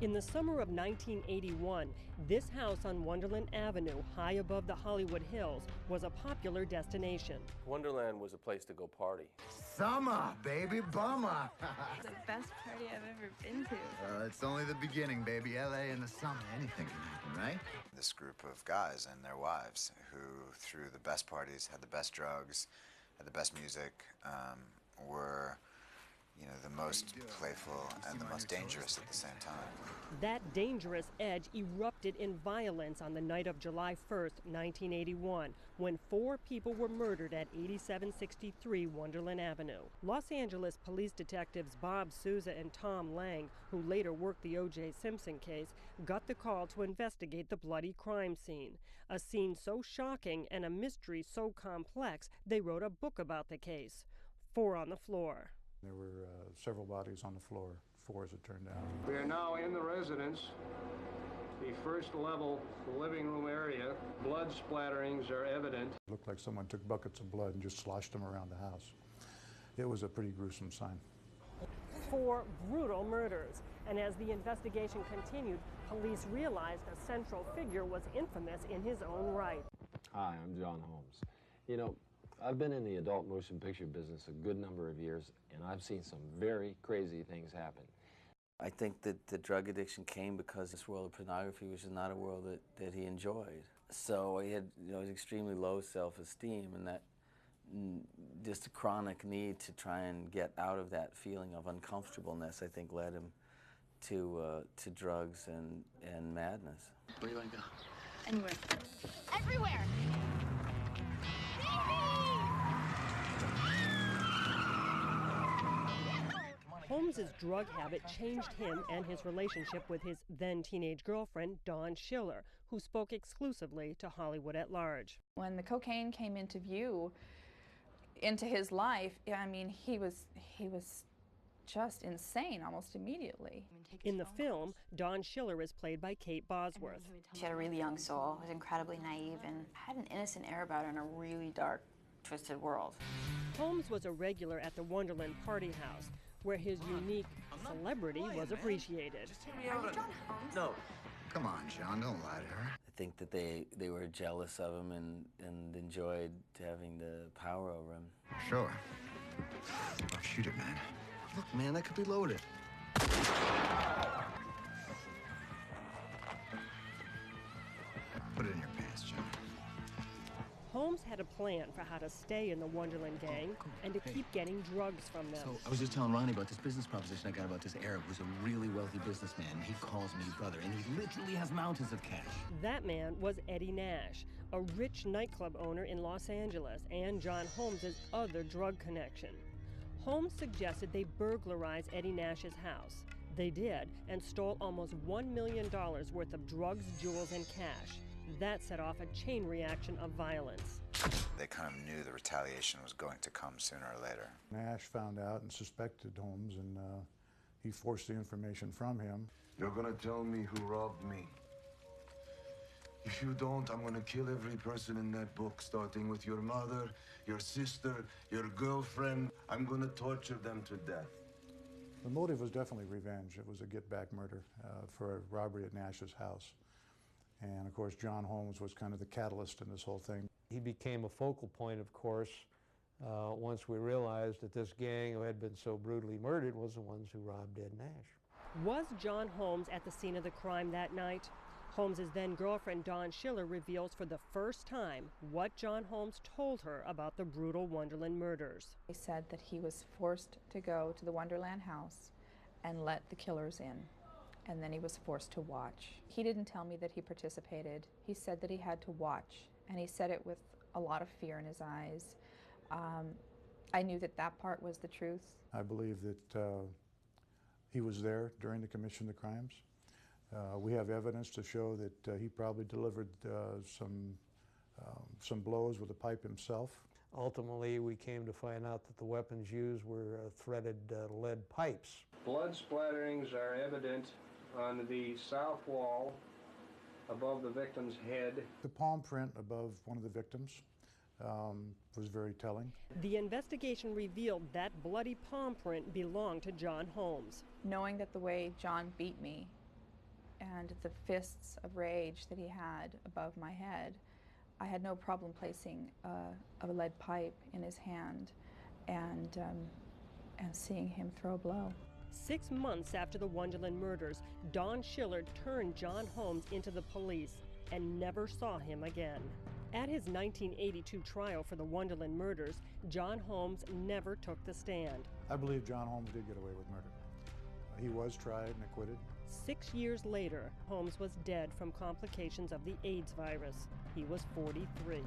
In the summer of 1981, this house on Wonderland Avenue, high above the Hollywood Hills, was a popular destination. Wonderland was a place to go party. Summer, baby, bummer. The best party I've ever been to. It's only the beginning, baby. LA in the summer, anything can happen, right? This group of guys and their wives who threw the best parties, had the best drugs, had the best music, were, you know, the most playful and the most dangerous at the same time. That dangerous edge erupted in violence on the night of July 1st, 1981, when 4 people were murdered at 8763 Wonderland Avenue. Los Angeles police detectives Bob Souza and Tom Lang, who later worked the O.J. Simpson case, got the call to investigate the bloody crime scene. A scene so shocking and a mystery so complex, they wrote a book about the case. 4 on the floor. There were several bodies on the floor, 4 as it turned out. We are now in the residence, the first level living room area. Blood splatterings are evident. It looked like someone took buckets of blood and just sloshed them around the house. It was a pretty gruesome sign. 4 brutal murders. And as the investigation continued, police realized a central figure was infamous in his own right. Hi, I'm John Holmes. You know, I've been in the adult motion picture business a good number of years, and I've seen some very crazy things happen. I think that the drug addiction came because this world of pornography was not a world that he enjoyed. So he had, extremely low self-esteem, and that just a chronic need to try and get out of that feeling of uncomfortableness, I think, led him to drugs and madness. Where do you want to go? Anywhere. Everywhere! Holmes's drug habit changed him and his relationship with his then teenage girlfriend, Dawn Schiller, who spoke exclusively to Hollywood at large. When the cocaine came into view, into his life, I mean, he was just insane almost immediately. In the film, Dawn Schiller is played by Kate Bosworth. She had a really young soul, was incredibly naive, and had an innocent air about her in a really dark, twisted world. Holmes was a regular at the Wonderland Party House, where his unique celebrity was appreciated. Are you John Holmes? No. Come on, John, don't lie to her. I think that they were jealous of him and enjoyed having the power over him. Sure. Oh, shoot it, man. Look, man, that could be loaded. Put it in your pants, John. Holmes had a plan for how to stay in the Wonderland gang and to keep getting drugs from them. So I was just telling Ronnie about this business proposition I got about this Arab who's a really wealthy businessman. He calls me brother, and he literally has mountains of cash. That man was Eddie Nash, a rich nightclub owner in Los Angeles and John Holmes's other drug connection. Holmes suggested they burglarize Eddie Nash's house. They did, and stole almost $1 million worth of drugs, jewels, and cash. That set off a chain reaction of violence. They kind of knew the retaliation was going to come sooner or later. Nash found out and suspected Holmes, and he forced the information from him. You're gonna tell me who robbed me. If you don't, I'm gonna kill every person in that book, starting with your mother, your sister, your girlfriend. I'm gonna torture them to death. The motive was definitely revenge. It was a get-back murder for a robbery at Nash's house. And of course, John Holmes was kind of the catalyst in this whole thing. He became a focal point, of course, once we realized that this gang who had been so brutally murdered was the ones who robbed Ed Nash. Was John Holmes at the scene of the crime that night? Holmes's then-girlfriend Dawn Schiller reveals for the first time what John Holmes told her about the brutal Wonderland murders. He said that he was forced to go to the Wonderland house and let the killers in, and then he was forced to watch. He didn't tell me that he participated. He said that he had to watch, and he said it with a lot of fear in his eyes. I knew that that part was the truth. I believe that he was there during the commission of the crimes. We have evidence to show that he probably delivered some blows with a pipe himself. Ultimately, we came to find out that the weapons used were threaded lead pipes. Blood splatterings are evident on the south wall above the victim's head. The palm print above one of the victims was very telling. The investigation revealed that bloody palm print belonged to John Holmes. Knowing that the way John beat me and the fists of rage that he had above my head, I had no problem placing a lead pipe in his hand and seeing him throw a blow. 6 months after the Wonderland murders, Don Schiller turned John Holmes into the police and never saw him again. At his 1982 trial for the Wonderland murders, John Holmes never took the stand. I believe John Holmes did get away with murder. He was tried and acquitted. 6 years later, Holmes was dead from complications of the AIDS virus. He was 43.